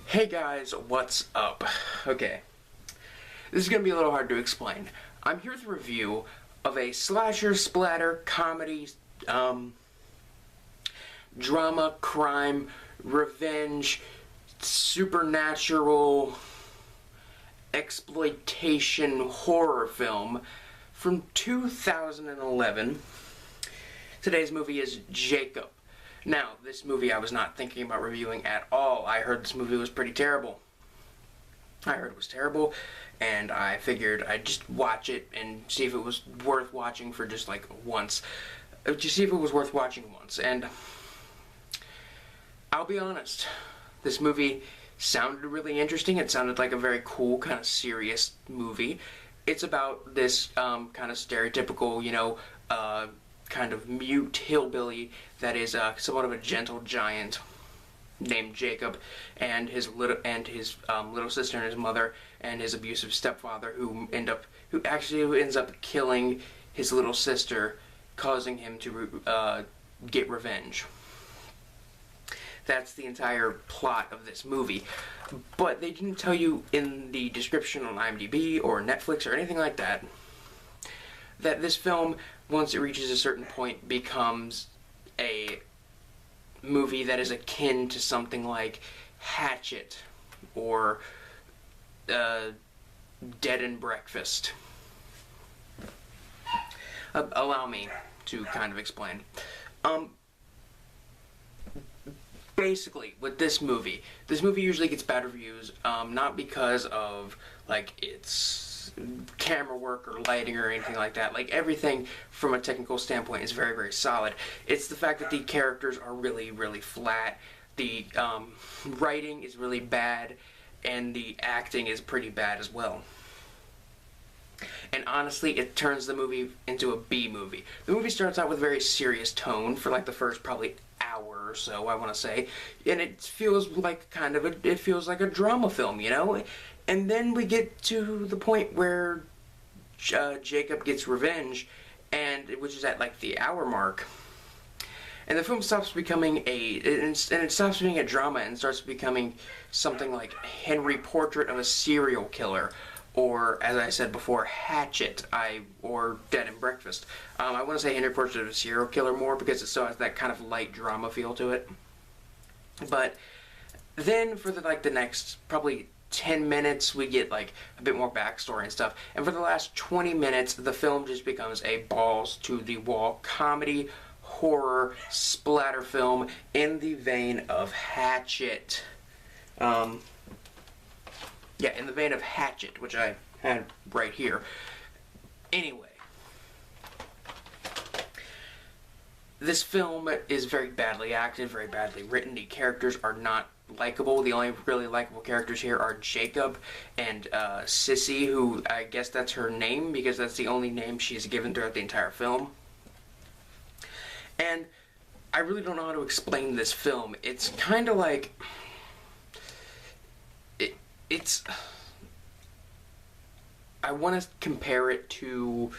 Hey guys, what's up? Okay, this is going to be a little hard to explain. I'm here with a review of a slasher, splatter, comedy, drama, crime, revenge, supernatural, exploitation horror film from 2011. Today's movie is Jacob. Now, this movie I was not thinking about reviewing at all. I heard this movie was pretty terrible. I heard it was terrible, and I figured I'd just watch it and see if it was worth watching for just like once. Just see if it was worth watching once. And I'll be honest, this movie sounded really interesting. It sounded like a very cool, kind of serious movie. It's about this kind of stereotypical, kind of mute hillbilly that is somewhat of a gentle giant named Jacob, and his little sister and his mother and his abusive stepfather who ends up killing his little sister, causing him to get revenge. That's the entire plot of this movie. But they didn't tell you in the description on IMDb or Netflix or anything like that that this film, once it reaches a certain point, becomes a movie that is akin to something like Hatchet or Dead and Breakfast. Allow me to kind of explain. Basically, with this movie usually gets bad reviews, not because of like its camera work or lighting or anything like that. Like, everything from a technical standpoint is very, very solid. It's the fact that the characters are really, really flat. The writing is really bad, and the acting is pretty bad as well. And honestly, it turns the movie into a B movie. The movie starts out with a very serious tone for like the first probably hour or so, I want to say, and it feels like it feels like a drama film, And then we get to the point where Jacob gets revenge, which is at like the hour mark, and the film stops becoming it stops being a drama and starts becoming something like Henry Portrait of a Serial Killer, or, as I said before, Hatchet, or Dead and Breakfast. I want to say Henry Portrait of a Serial Killer more because it still has that kind of light drama feel to it. But then for the next probably 10 minutes, we get like a bit more backstory and stuff. And for the last 20 minutes, the film just becomes a balls to the wall comedy, horror, splatter film in the vein of Hatchet. Yeah, in the vein of Hatchet, which I had right here. Anyway, this film is very badly acted, very badly written. The characters are not likable. The only really likable characters here are Jacob and Sissy, who I guess that's her name because that's the only name she's given throughout the entire film. And I really don't know how to explain this film. It's kind of like... I want to compare it to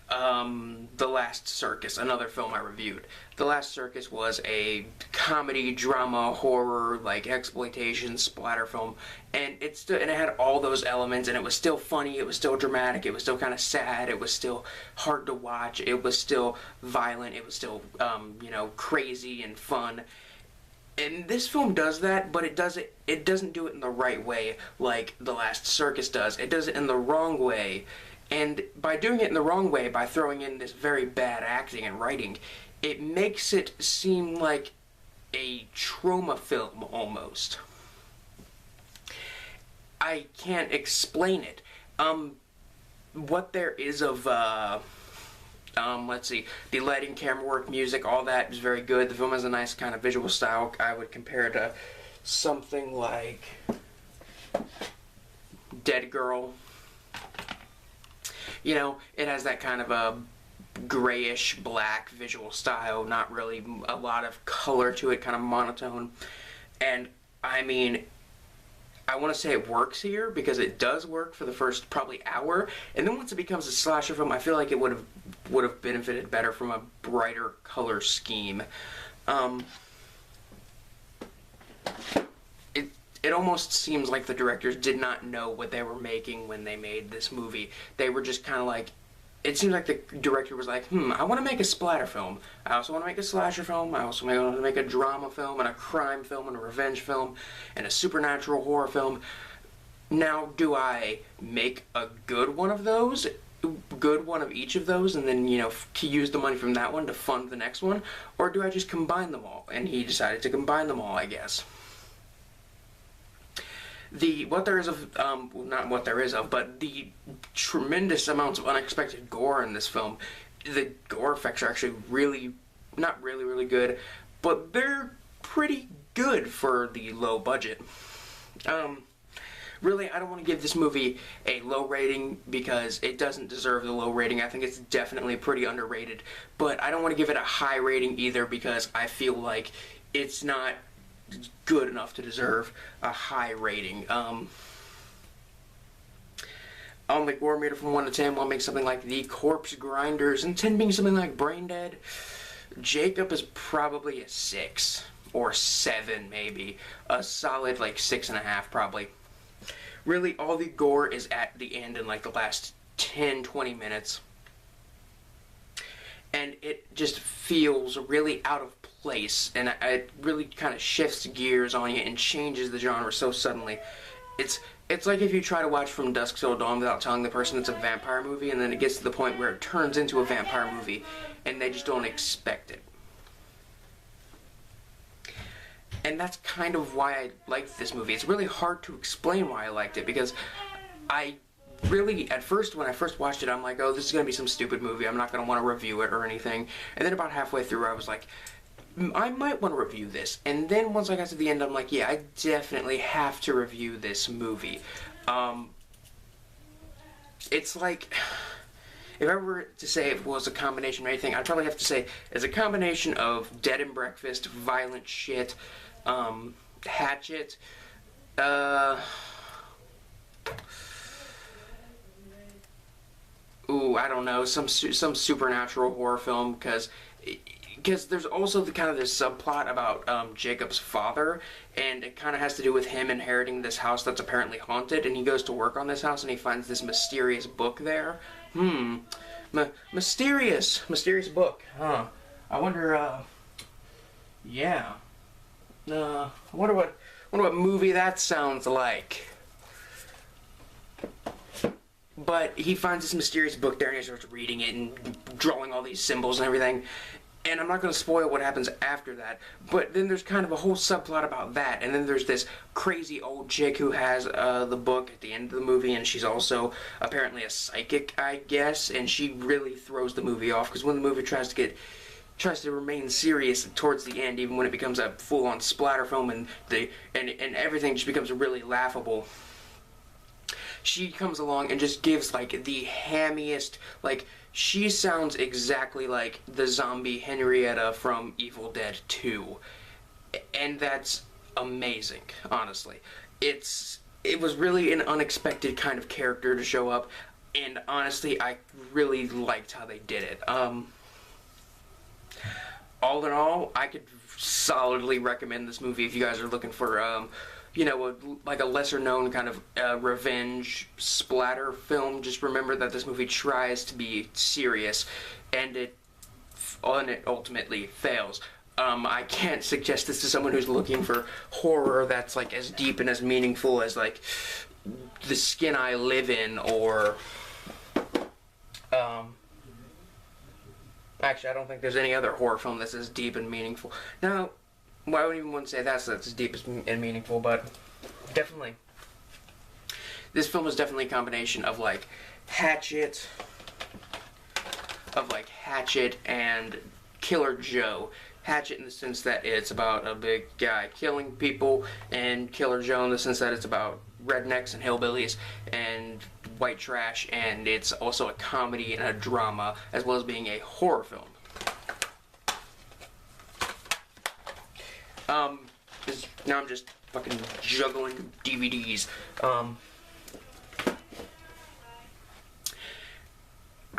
The Last Circus, another film I reviewed. The Last Circus was a comedy, drama, horror, like exploitation, splatter film, and it had all those elements, and it was still funny, it was still dramatic, it was still kind of sad, it was still hard to watch, it was still violent, it was still crazy and fun. And this film does that, but it doesn't do it in the right way like The Last Circus does. It does it in the wrong way. And by doing it in the wrong way, by throwing in this very bad acting and writing, it makes it seem like a trauma film almost. I can't explain it. What there is of let's see, the lighting, camera work, music, all that is very good. The film has a nice kind of visual style. I would compare it to something like Dead Girl. It has that kind of a grayish black visual style, not really a lot of color to it, kind of monotone. And I mean, I want to say it works here because it does work for the first probably hour, and then once it becomes a slasher film, I feel like it would have benefited better from a brighter color scheme. it almost seems like the directors did not know what they were making when they made this movie. They were just kind of like, it seems like the director was like, I want to make a splatter film. I also want to make a slasher film. I also want to make a drama film and a crime film and a revenge film and a supernatural horror film. Now, do I make a good one of those? Good one of each of those, and then, you know, to use the money from that one to fund the next one? Or do I just combine them all? And he decided to combine them all, I guess. What there is of, not what there is of, but the tremendous amounts of unexpected gore in this film. The gore effects are actually really, not really, really good, but they're pretty good for the low budget. Really, I don't want to give this movie a low rating because it doesn't deserve the low rating. I think it's definitely pretty underrated, but I don't want to give it a high rating either because I feel like it's not good enough to deserve a high rating. On the gore meter from 1 to 10, I'll make something like The Corpse Grinders, and 10 being something like Brain Dead. Jacob is probably a 6 or 7 maybe. A solid like 6.5 probably. Really, all the gore is at the end in like the last 10-20 minutes. And it just feels really out of place, and it really kind of shifts gears on you and changes the genre so suddenly. It's like if you try to watch From Dusk Till Dawn without telling the person it's a vampire movie, and then it gets to the point where it turns into a vampire movie, and they just don't expect it. And that's kind of why I liked this movie. It's really hard to explain why I liked it, because I really, at first, when I first watched it, I'm like, oh, this is going to be some stupid movie. I'm not going to want to review it or anything. And then about halfway through, I was like, I might want to review this. And then once I got to the end, I'm like, yeah, I definitely have to review this movie. It's like, if I were to say it was a combination of anything, I'd probably have to say it's a combination of Dead and Breakfast, violent shit, Hatchet, I don't know, some supernatural horror film, because there's also the kind of this subplot about Jacob's father, and it kind of has to do with him inheriting this house that's apparently haunted, and he goes to work on this house and he finds this mysterious book there. Mysterious book, huh? I wonder, yeah. I wonder what movie that sounds like. But he finds this mysterious book there and he starts reading it and drawing all these symbols and everything. And I'm not going to spoil what happens after that, but then there's kind of a whole subplot about that, and then there's this crazy old chick who has the book at the end of the movie, and she's also apparently a psychic, I guess, and she really throws the movie off, because when the movie tries to remain serious towards the end, even when it becomes a full-on splatter film and everything just becomes really laughable, she comes along and just gives like the hammiest, like, she sounds exactly like the zombie Henrietta from Evil Dead 2. And that's amazing, honestly. It was really an unexpected kind of character to show up, and honestly, I really liked how they did it. All in all, I could solidly recommend this movie if you guys are looking for, you know, like a lesser-known kind of revenge splatter film. Just remember that this movie tries to be serious, and it ultimately fails. I can't suggest this to someone who's looking for horror that's like as deep and as meaningful as like The Skin I Live In, or actually, I don't think there's any other horror film that's as deep and meaningful. Now, well, I wouldn't even want to say that's as deep and meaningful, but definitely. This film is definitely a combination of like Hatchet and Killer Joe. Hatchet in the sense that it's about a big guy killing people, and Killer Joe in the sense that it's about rednecks and hillbillies and white trash, and it's also a comedy and a drama as well as being a horror film. Now I'm just fucking juggling DVDs.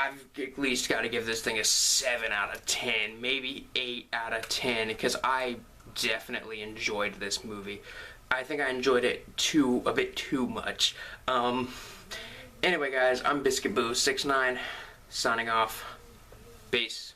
I've at least got to give this thing a 7 out of 10, maybe 8 out of 10, because I definitely enjoyed this movie. I think I enjoyed it a bit too much. Anyway, guys, I'm Biscuit Boo 69, signing off. Peace.